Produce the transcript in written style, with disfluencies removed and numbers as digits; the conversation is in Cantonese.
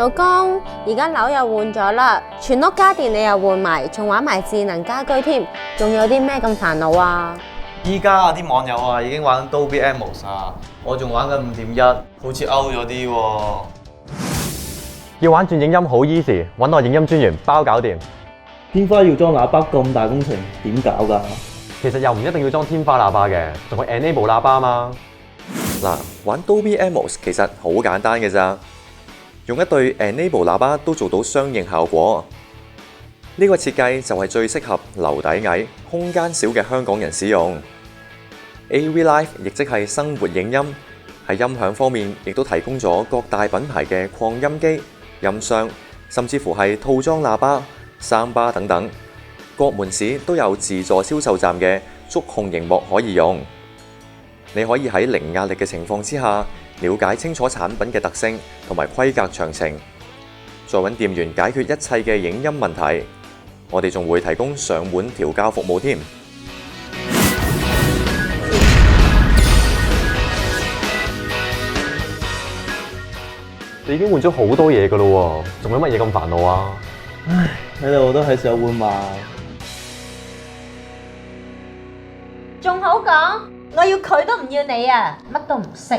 老公，而家樓又換咗啦，全屋家電你又換埋，仲玩埋智能家居添，仲有啲咩咁煩惱啊？依家啲網友啊已經玩 Dolby Atmos 啊，我仲玩緊5.1，好似 out 咗啲喎。要玩轉影音好 easy，揾我影音專員包搞掂。天花要裝喇叭咁大工程，點搞㗎？其實又唔一定要裝天花喇叭嘅，仲可以 enable 喇叭嘛。嗱，玩 Dolby Atmos 其實好簡單嘅咋，用一對 enable 喇叭都做到相應效果。呢個設計就係最適合樓底矮、空間小嘅香港人使用。AV Live 亦即係生活影音，喺音響方面亦都提供咗各大品牌嘅擴音機、音箱，甚至乎係套裝喇叭、三巴等等。各門市都有自助銷售站嘅觸控螢幕可以用。你可以喺零壓力嘅情況之下，了解清楚產品嘅特性同埋規格詳情，再揾店員解決一切嘅影音問題。我哋仲會提供上門調校服務添。你已經換咗好多嘢㗎咯喎，仲有乜嘢咁煩惱啊？唉，睇嚟我都係時候換埋。仲好講，我要佢都唔要你啊，乜都唔識。